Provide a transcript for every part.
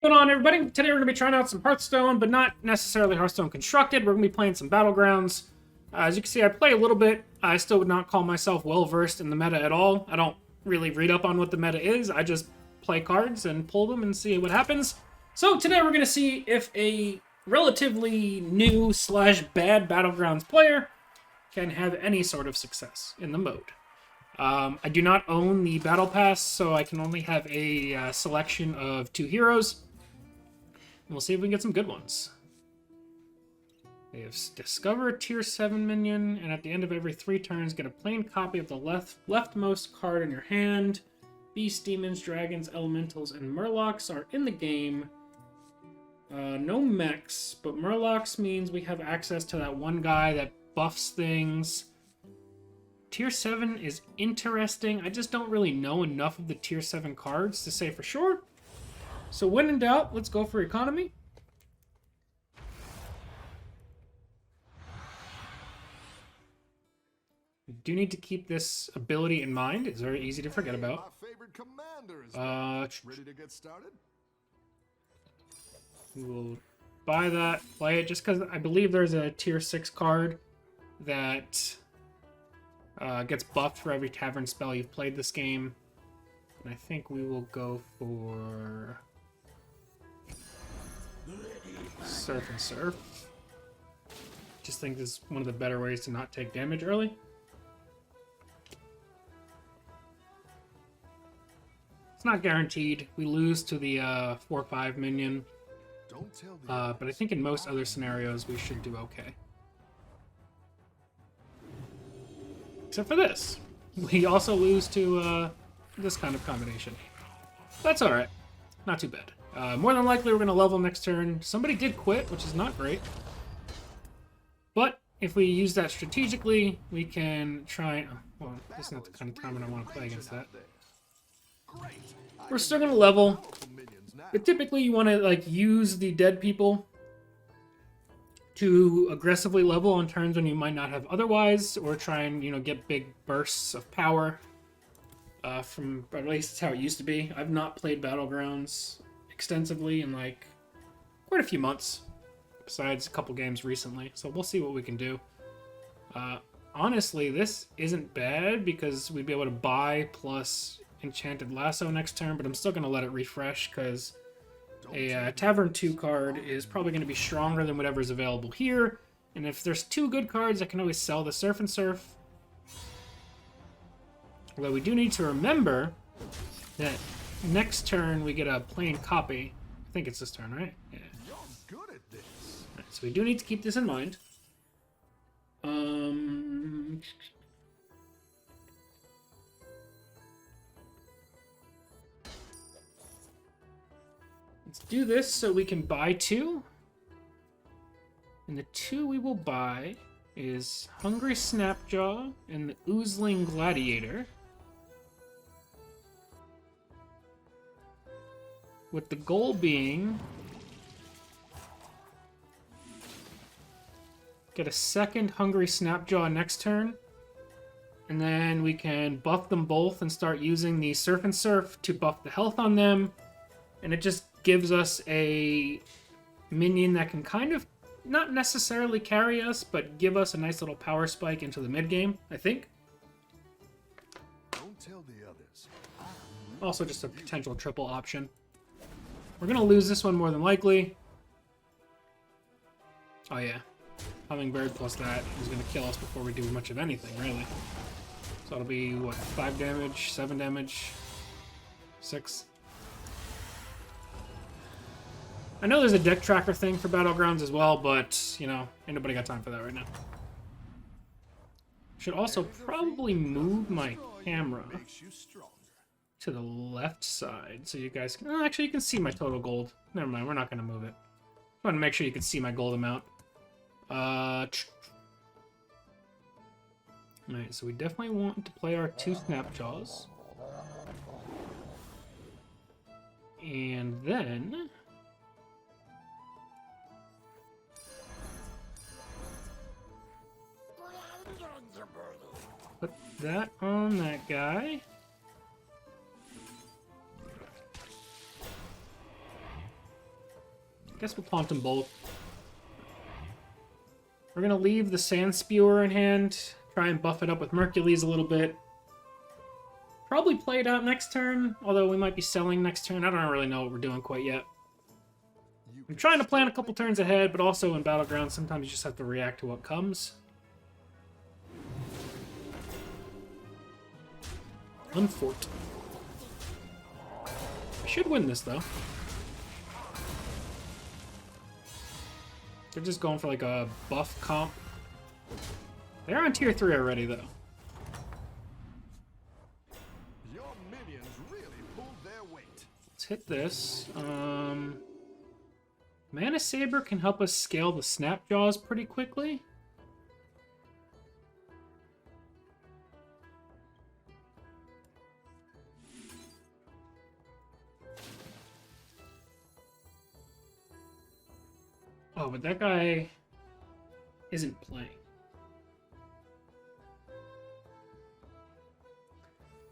What's going on, everybody? Today we're going to be trying out some Hearthstone, but not necessarily Hearthstone Constructed. We're going to be playing some Battlegrounds. As you can see, I play a little bit. I still would not call myself well-versed in the meta at all. I don't really read up on what the meta is. I just play cards and pull them and see what happens. So today we're going to see if a relatively new / bad Battlegrounds player can have any sort of success in the mode. I do not own the Battle Pass, so I can only have a selection of 2 heroes. And we'll see if we can get some good ones. We have discover a tier 7 minion, and at the end of every 3 turns, get a plain copy of the leftmost card in your hand. Beasts, demons, dragons, elementals, and murlocs are in the game. No mechs, but murlocs means we have access to that one guy that buffs things. Tier 7 is interesting. I just don't really know enough of the tier 7 cards to say for sure. So when in doubt, let's go for economy. We do need to keep this ability in mind. It's very easy to forget about. Ready to get started? We will buy that, play it, just because I believe there's a tier 6 card that gets buffed for every tavern spell you've played this game. And I think we will go for Surf and Surf. Just think this is one of the better ways to not take damage early. It's not guaranteed. We lose to the 4/5 minion. But I think in most other scenarios we should do okay. Except for this. We also lose to this kind of combination. That's alright. Not too bad. More than likely we're going to level next turn. Somebody did quit, which is not great. But if we use that strategically, we can try... Oh, well, this is not the kind of time when I want to play against that. We're still going to level. But typically you want to use the dead people to aggressively level on turns when you might not have otherwise, or try and, get big bursts of power. From at least that's how it used to be. I've not played Battlegrounds extensively in quite a few months, besides a couple games recently. So we'll see what we can do. Honestly, this isn't bad because we'd be able to buy plus Enchanted Lasso next turn, but I'm still going to let it refresh because a Tavern 2 card is probably going to be stronger than whatever's available here. And if there's 2 good cards, I can always sell the Surf and Surf. Although we do need to remember that next turn we get a plain copy. I think it's this turn, right? Yeah. You're good at this. Right, so we do need to keep this in mind. Let's do this so we can buy 2. And the 2 we will buy is Hungry Snapjaw and the Oozling Gladiator. With the goal being get a second Hungry Snapjaw next turn. And then we can buff them both and start using the Surf and Surf to buff the health on them. And it just gives us a minion that can kind of not necessarily carry us, but give us a nice little power spike into the mid game, I think. Don't tell the others. Also just a potential triple option. We're going to lose this one more than likely. Oh yeah. Hummingbird plus that is going to kill us before we do much of anything, really. So it'll be, what, 5 damage, 7 damage, 6? I know there's a deck tracker thing for Battlegrounds as well, but, ain't nobody got time for that right now. Should also probably move my camera to the left side so you guys can... Oh, actually, you can see my total gold. Never mind, we're not going to move it. I want to make sure you can see my gold amount. Alright, so we definitely want to play our 2 Snapjaws. And then... put that on that guy. Guess we'll taunt them both. We're gonna leave the Sand Spewer in hand. Try and buff it up with Mercules a little bit. Probably play it out next turn, although we might be selling next turn. I don't really know what we're doing quite yet. I'm trying to plan a couple turns ahead, but also in Battlegrounds, sometimes you just have to react to what comes. Unfort. I should win this, though. They're just going for like a buff comp. They're on tier 3 already, though. Your minions really pulled their weight. Let's hit this. Mana Saber can help us scale the Snapjaws pretty quickly. Oh, but that guy isn't playing.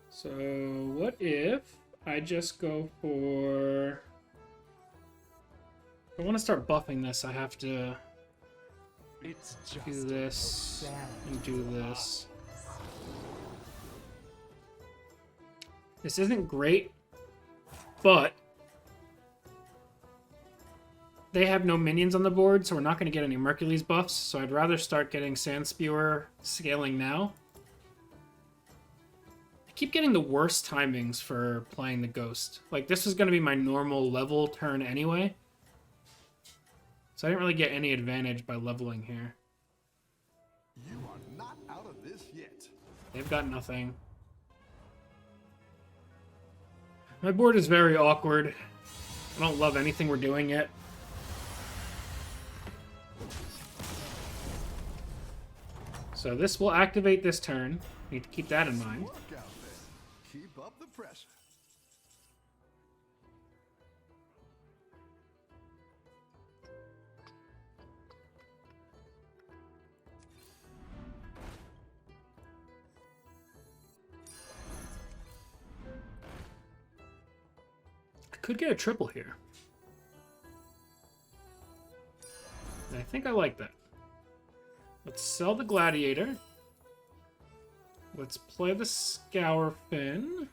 So what if I just go for... If I want to start buffing this, I have to do this and do this. This isn't great, but they have no minions on the board, so we're not going to get any Mercules buffs, so I'd rather start getting Sand Spewer scaling now. I keep getting the worst timings for playing the Ghost. Like, this was going to be my normal level turn anyway. So I didn't really get any advantage by leveling here. You are not out of this yet. They've got nothing. My board is very awkward. I don't love anything we're doing yet. So this will activate this turn. Need to keep that in mind. Work out there. Keep up the pressure. I could get a triple here. And I think I like that. Let's sell the Gladiator. Let's play the Scour Fin.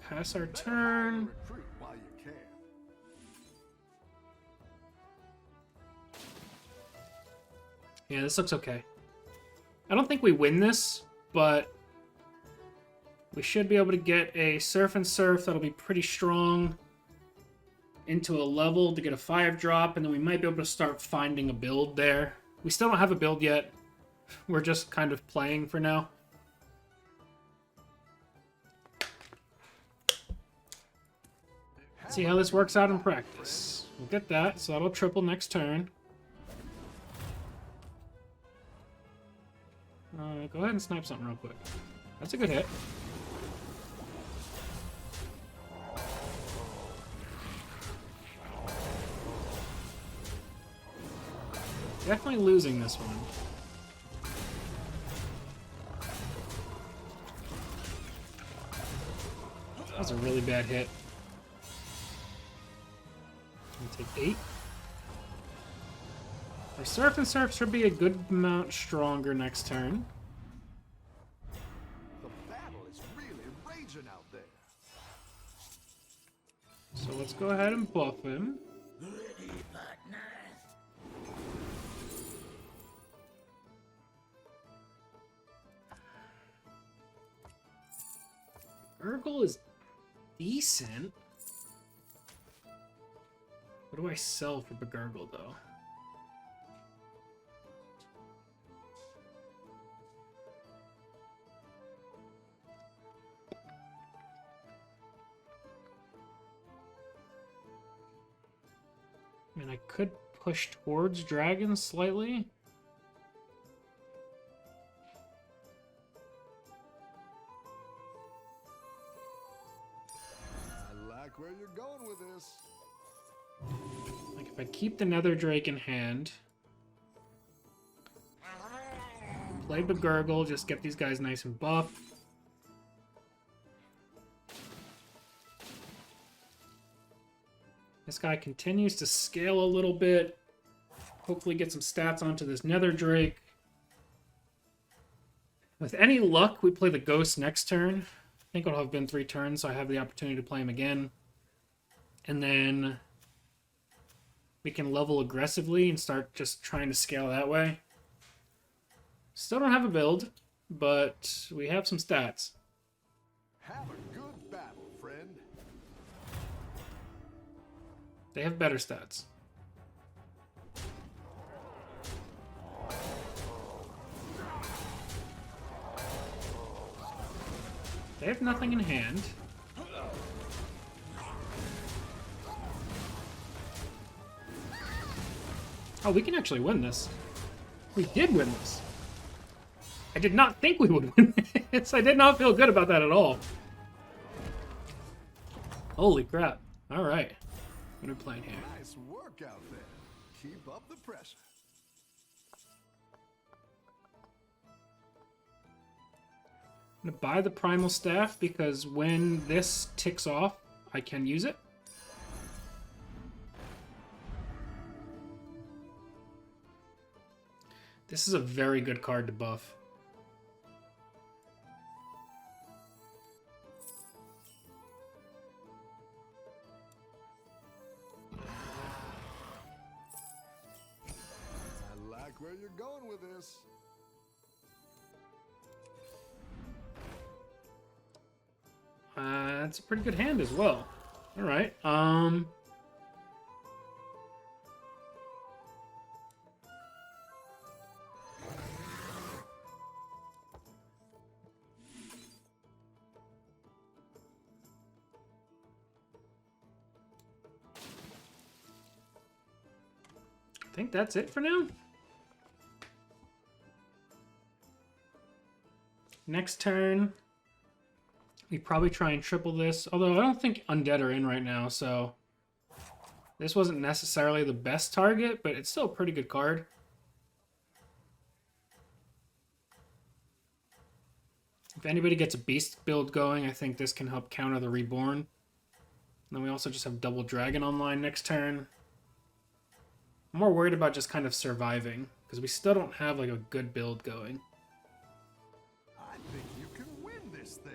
Pass our turn. Recruit while you can. Yeah, this looks okay. I don't think we win this, but we should be able to get a Surf and Surf that'll be pretty strong into a level to get a 5-drop, and then we might be able to start finding a build there. We still don't have a build yet. We're just kind of playing for now. See how this works out in practice. We'll get that, so that'll triple next turn. Go ahead and snipe something real quick. That's a good hit. Definitely losing this one. That was a really bad hit. Take 8. Our Surf and Surf should be a good amount stronger next turn. The battle is really raging out there. So let's go ahead and buff him. Urgle is decent. What do I sell for Begurgle, though? I mean, I could push towards dragons slightly. I like where you're going with this. Like, if I keep the Nether Drake in hand, play Begurgle, just get these guys nice and buffed. This guy continues to scale a little bit. Hopefully get some stats onto this Nether Drake. With any luck, we play the Ghost next turn. I think it'll have been 3 turns, so I have the opportunity to play him again. And then we can level aggressively and start just trying to scale that way. Still don't have a build, but we have some stats. Have a good battle, friend. They have better stats. They have nothing in hand. Oh, we can actually win this. We did win this. I did not think we would win this. I did not feel good about that at all. Holy crap. All right. What are we playing here? Nice work out there. Keep up the pressure. I'm going to buy the Primal Staff because when this ticks off, I can use it. This is a very good card to buff. I like where you're going with this. That's a pretty good hand as well. All right. I think that's it for now. Next turn, we probably try and triple this. Although I don't think Undead are in right now, so this wasn't necessarily the best target, but it's still a pretty good card. If anybody gets a Beast build going, I think this can help counter the Reborn. And then we also just have Double Dragon online next turn. I'm more worried about just kind of surviving, because we still don't have like a good build going. I think you can win this thing.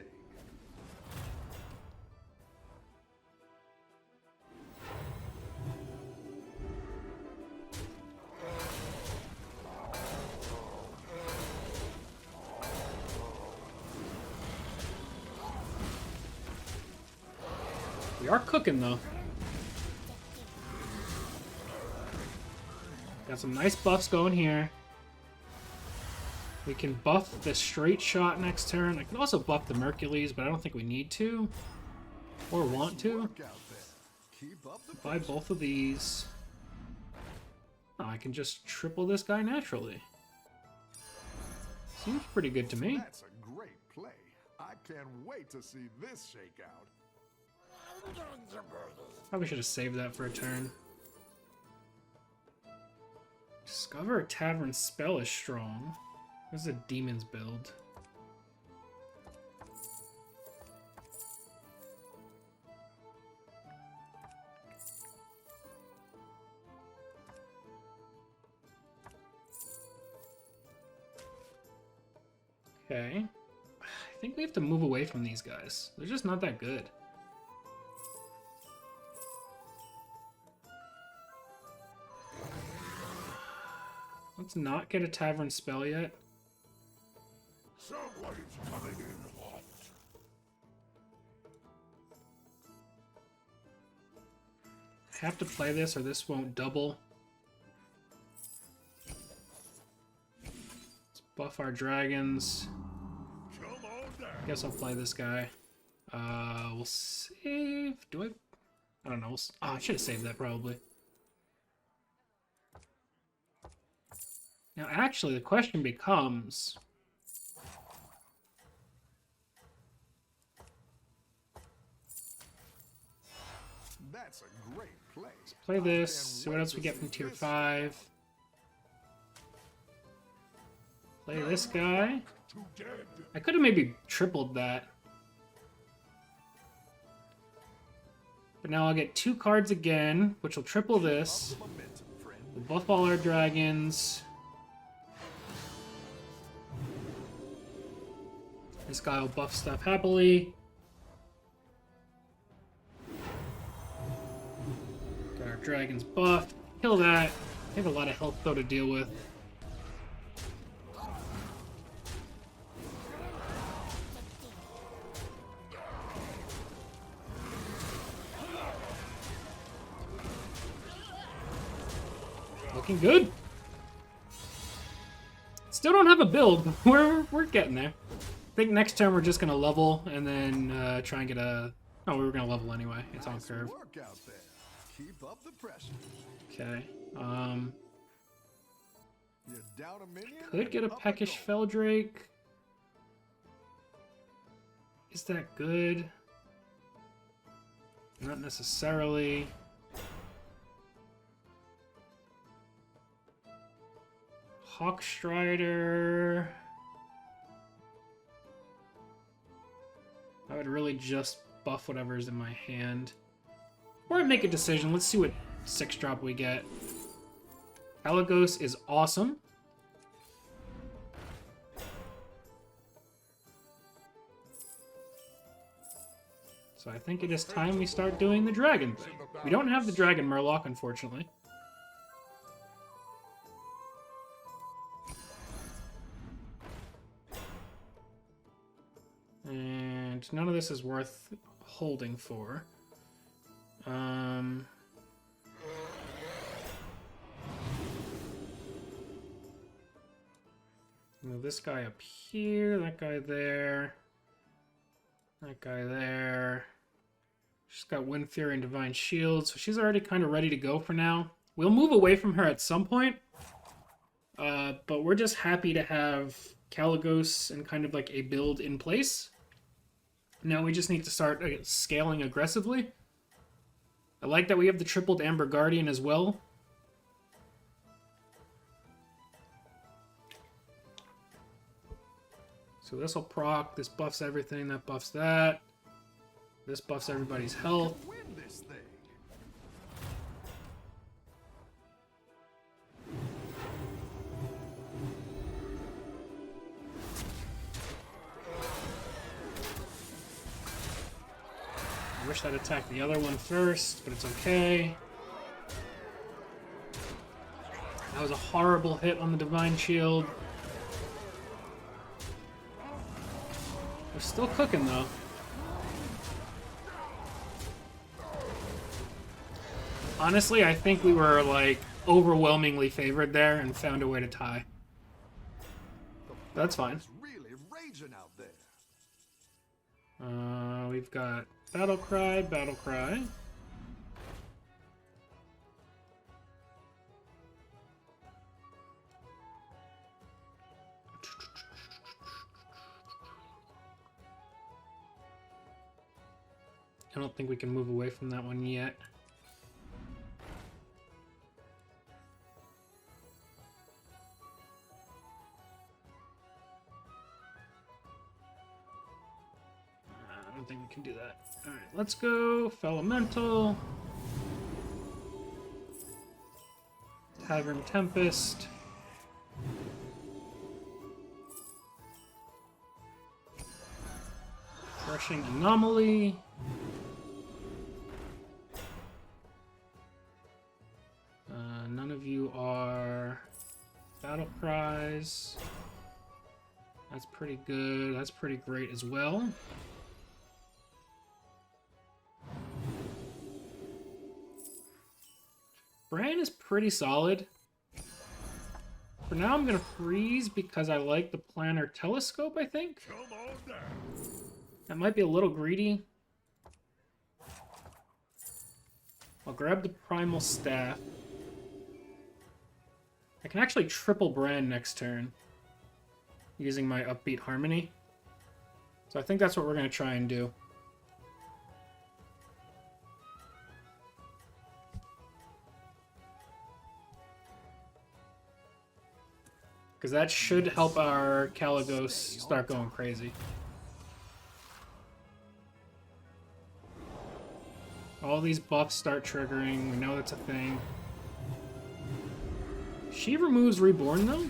We are cooking though. Got some nice buffs going here. We can buff the straight shot next turn. I can also buff the Mercules, but I don't think we need to. Or want to. Work out there. Keep up the Buy both of these. Oh, I can just triple this guy naturally. Seems pretty good to me. That's a great play. I can't wait to see this shake out. Probably should have saved that for a turn. Discover a Tavern spell is strong. This is a Demon's build. Okay. I think we have to move away from these guys. They're just not that good. Let's not get a Tavern spell yet. Somebody's coming in hot. I have to play this or this won't double. Let's buff our dragons. Come on down. Guess I'll play this guy. We'll save. Do I? I don't know. Oh, I should have saved that probably. Now, actually, the question becomes... That's a great play. Let's play this, see what else we get from tier 5. Play this guy. I could have maybe tripled that. But now I'll get 2 cards again, which will triple this. We'll buff all our dragons. This guy will buff stuff happily. Got our dragons buffed. Kill that. We have a lot of health though to deal with. Looking good. Still don't have a build. We're getting there. I think next turn we're just gonna level and then try and get a. Oh, we were gonna level anyway. It's on curve. Work out there. Keep up the pressure. Okay. You're down a minion. Could get a Up Peckish goal. Feldrake. Is that good? Not necessarily. Hawkstrider. I would really just buff whatever's in my hand. Or make a decision. Let's see what 6-drop we get. Kalagos is awesome. So I think it is time we start doing the dragon thing. We don't have the Dragon Murloc, unfortunately. And none of this is worth holding for. Move this guy up here, that guy there, that guy there. She's got Wind Fury and Divine Shield, so she's already kind of ready to go for now. We'll move away from her at some point, but we're just happy to have Kalagos and kind of like a build in place. Now we just need to start scaling aggressively. I like that we have the tripled Amber Guardian as well. So this will proc, this buffs everything, that buffs that. This buffs everybody's health. Win this thing. I wish I'd attacked the other one first, but it's okay. That was a horrible hit on the Divine Shield. We're still cooking, though. Honestly, I think we were, like, overwhelmingly favored there and found a way to tie. That's fine. It's really raging out there. We've got Battle Cry, Battle Cry. I don't think we can move away from that one yet. I don't think we can do that. Alright, let's go. Elemental. Tavern Tempest. Crushing Anomaly. None of you are Battle Cries. That's pretty good. That's pretty great as well. Bran is pretty solid. For now, I'm going to freeze because I like the Planar Telescope, I think. Come on down. That might be a little greedy. I'll grab the Primal Staff. I can actually triple Bran next turn using my Upbeat Harmony. So I think that's what we're going to try and do. Because that should help our Kalagos start going crazy. all these buffs start triggering. We know that's a thing. She removes Reborn, though.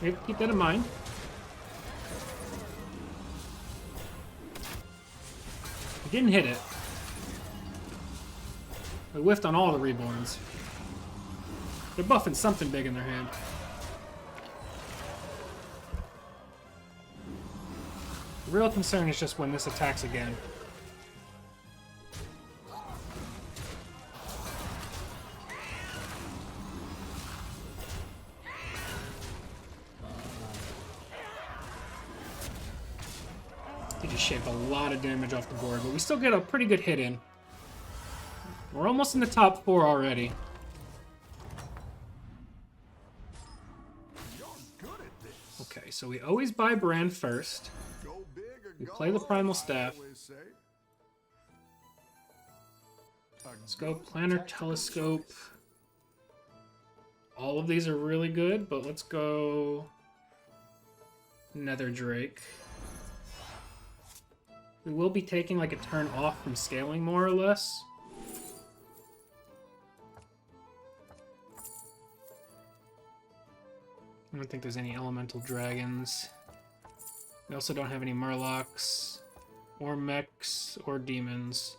We have to keep that in mind. We didn't hit it. We whiffed on all the Reborns. They're buffing something big in their hand. The real concern is just when this attacks again. He just shaved a lot of damage off the board, but we still get a pretty good hit in. We're almost in the top 4 already. Okay, so we always buy Bran first. We play the Primal Staff. Let's go Planner, Telescope. All of these are really good, but let's go Nether Drake. We will be taking like a turn off from scaling more or less. I don't think there's any elemental dragons. We also don't have any murlocs, or mechs, or demons.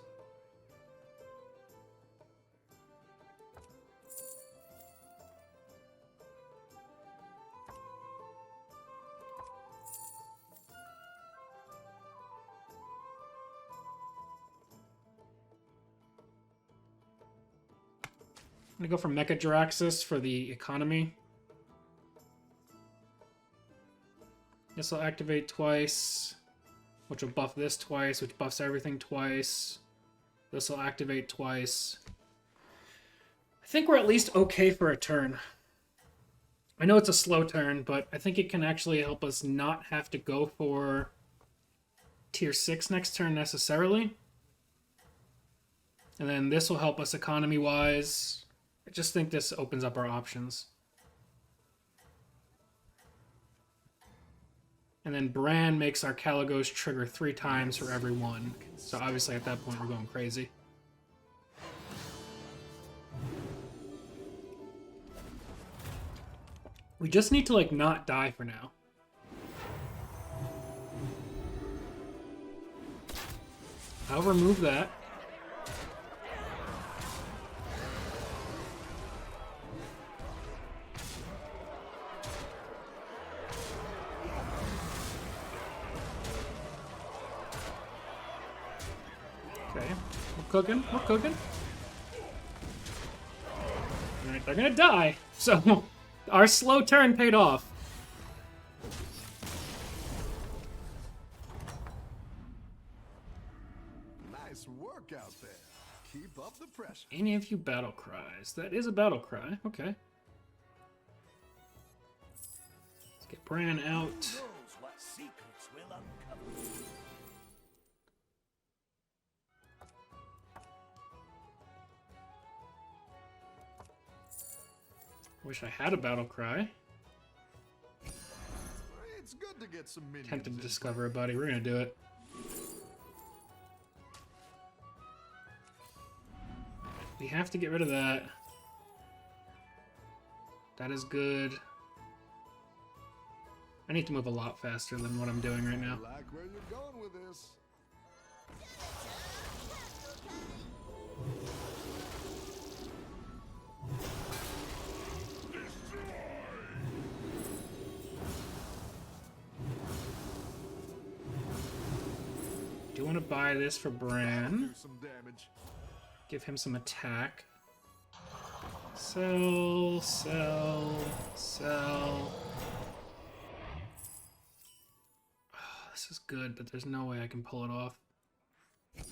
I'm gonna go for Mecha Jaraxxus for the economy. This will activate twice, which will buff this twice, which buffs everything twice. This will activate twice. I think we're at least okay for a turn. I know it's a slow turn, but I think it can actually help us not have to go for tier 6 next turn necessarily. And then this will help us economy-wise. I just think this opens up our options. And then Bran makes our Caligos trigger 3 times for every one. So obviously at that point we're going crazy. We just need to like not die for now. I'll remove that. Okay, we're cooking, we're cooking. Alright, they're gonna die. So, our slow turn paid off. Nice work out there. Keep up the pressure. Any of you battle cries. That is a battle cry. Okay. Let's get Bran out. Knows what secrets will uncover. Wish I had a battle cry. It's good to get some minions. Tempted to discover a buddy. We're gonna do it. We have to get rid of that. That is good. I need to move a lot faster than what I'm doing right now. I like where you're going with this. Do want to buy this for Bran. Do some damage. Give him some attack. Sell, sell, sell. Oh, this is good, but there's no way I can pull it off. Oh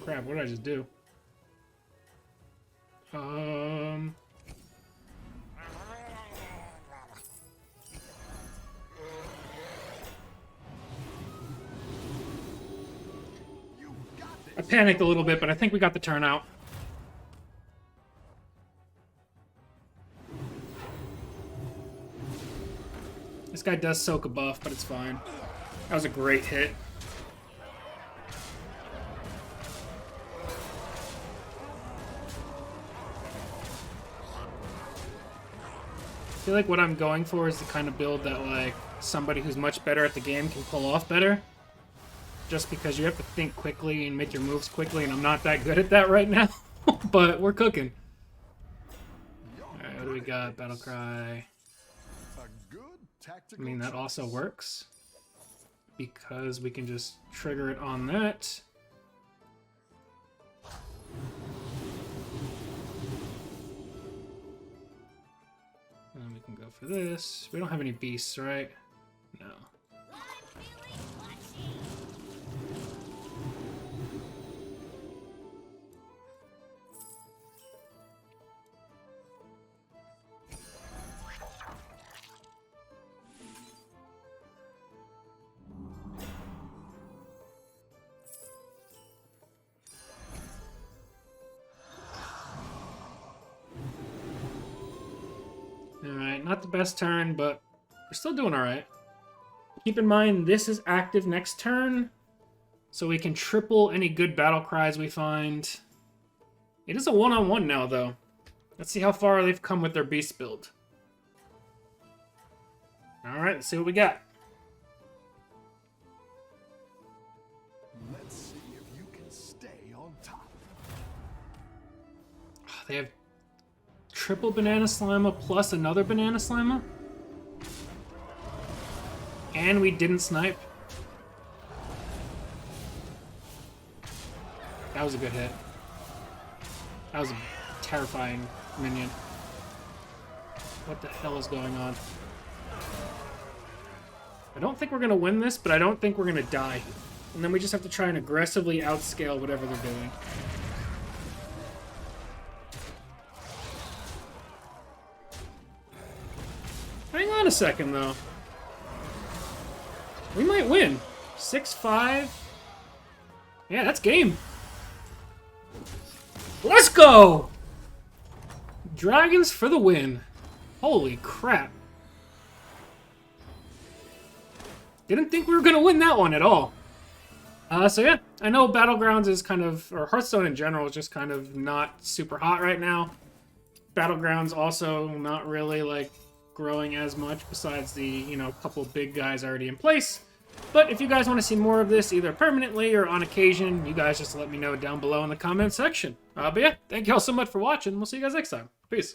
crap, what did I just do? I panicked a little bit, but I think we got the turn out. This guy does soak a buff, but it's fine. That was a great hit. I feel like what I'm going for is the kind of build that, like, somebody who's much better at the game can pull off better. Just because you have to think quickly and make your moves quickly, and I'm not that good at that right now. But we're cooking. Alright, what do we got? Battlecry. I mean, that also works. Because we can just trigger it on that. And we can go for this. We don't have any beasts, right? No. Alright, not the best turn, but we're still doing alright. Keep in mind, this is active next turn, so we can triple any good battle cries we find. It is a one-on-one now, though. Let's see how far they've come with their beast build. Alright, let's see what we got. Let's see if you can stay on top. They have triple Banana Slimer plus another Banana Slimer? And we didn't snipe. That was a good hit. That was a terrifying minion. What the hell is going on? I don't think we're going to win this, but I don't think we're going to die. And then we just have to try and aggressively outscale whatever they're doing. Hang on a second, though. We might win. 6-5. Yeah, that's game. Let's go! Dragons for the win. Holy crap. Didn't think we were going to win that one at all. So yeah, I know Battlegrounds is kind of, or Hearthstone in general is just kind of not super hot right now. Battlegrounds also not really, like, growing as much besides the, you know, couple big guys already in place. But if you guys want to see more of this, either permanently or on occasion, you guys just let me know down below in the comment section. But yeah, thank you all so much for watching. We'll see you guys next time. Peace.